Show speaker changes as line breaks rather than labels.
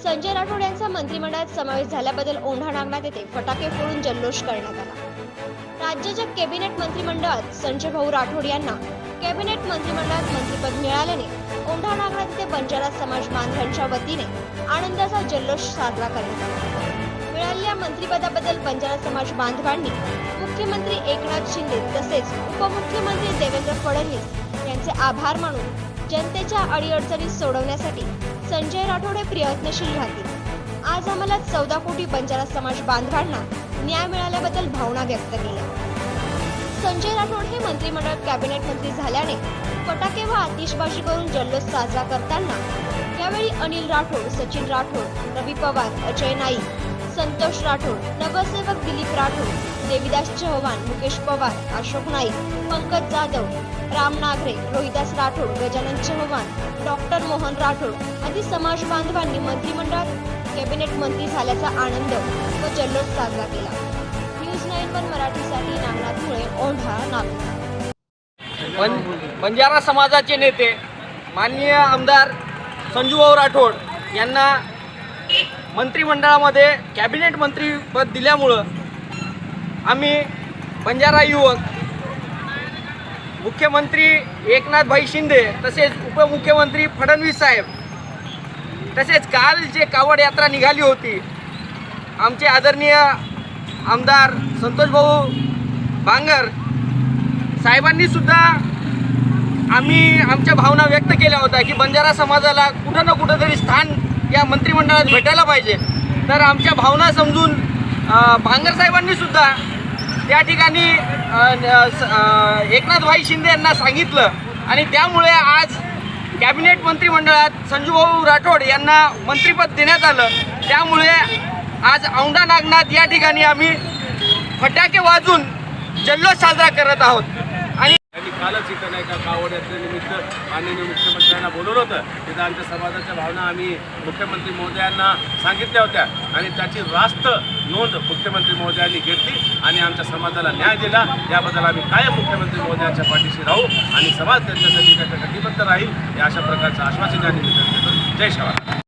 संजय राठोड यांचा मंत्रिमंडळात समावेश झाल्याबद्दल औंढा नागनाथ येथे फटाके फोडून जल्लोष करण्यात आला। राज्याच्या कॅबिनेट मंत्रिमंडळात संजय भाऊ राठोड यांना कॅबिनेट मंत्रिमंडळात मंत्रिपद मिळाल्याने औंढा नागनाथ येथे बंजारा समाज बांधवांच्या वतीने आनंदाचा जल्लोष साजरा करण्यात आला। मिळालेल्या मंत्रिपदाबद्दल बंजारा समाज बांधवांनी मुख्यमंत्री एकनाथ शिंदे तसेच उपमुख्यमंत्री देवेंद्र फडणवीस यांचे आभार मानून जनतेच्या अडीअडचणी सोडवण्यासाठी संजय राठोड हे प्रयत्नशील राहतील। आज आम्हाला 14 कोटी बंजारा समाज बांधवांना न्याय मिळाल्याबद्दल भावना व्यक्त केल्या। संजय राठोड हे मंत्रिमंडळ कॅबिनेट मंत्री झाल्याने फटाके व आतिषबाजी करून जल्लोष साजरा करताना यावेळी अनिल राठोड, सचिन राठोड, रवी पवार, अजय नाईक, संतोष राठोड, नगरसेवक दिलीप राठोड, देविदास चव्हाण, मुकेश पवार, अशोक नाईक, पंकज जाधव, राम नागरे, रोहिदास राठोड, गजानन चव्हाण, डॉक्टर मोहन राठोड आदी समाज बांधवांनी मंत्रिमंडळात कॅबिनेट मंत्री झाल्याचा आनंद व जल्लोष साजरा केला। न्यूज 91 मराठीसाठी नागनाथ मुळे, औंढा नागपूर।
बंजारा समाजाचे नेते माननीय आमदार संजूभाऊ राठोड यांना मंत्रिमंडळामध्ये कॅबिनेट मंत्रीपद दिल्यामुळं आम्ही बंजारा युवक मुख्यमंत्री एकनाथभाई शिंदे तसेच उपमुख्यमंत्री फडणवीस साहेब तसेच काल जे कावड यात्रा निघाली होती आमचे आदरणीय आमदार संतोषभाऊ बांगर साहेबांनी सुद्धा आम्ही आमच्या भावना व्यक्त केल्या होत्या की बंजारा समाजाला कुठं ना कुठं तरी स्थान या मंत्रिमंडळात भेटायला पाहिजे। तर आमच्या भावना समजून बांगर साहेबांनी सुद्धा त्या ठिकाणी एकनाथभाई शिंदे यांना सांगितलं आणि त्यामुळे आज कॅबिनेट मंत्रिमंडळात संजूभाऊ राठोड यांना मंत्रिपद देण्यात आलं। त्यामुळे आज औंढा नागनाथ या ठिकाणी आम्ही फटाके वाजून जल्लोष साजरा करत आहोत। आणि
कालच इथं नाही का कावड यात्रेनिमित्त माननीय मुख्यमंत्र्यांना बोलवलं होतं। तिथं आमच्या समाजाच्या भावना आम्ही मुख्यमंत्री महोदयांना सांगितल्या होत्या आणि त्याची रास्त नोंद मुख्यमंत्री महोदयांनी घेतली आणि आमच्या समाजाला न्याय दिला। याबद्दल आम्ही कायम मुख्यमंत्री महोदयांच्या पाठीशी राहू आणि समाज त्यांच्यासाठी कटिबद्ध राहील या अशा प्रकारचं आश्वासन या निमित्तानं देतो। जय शिवराय।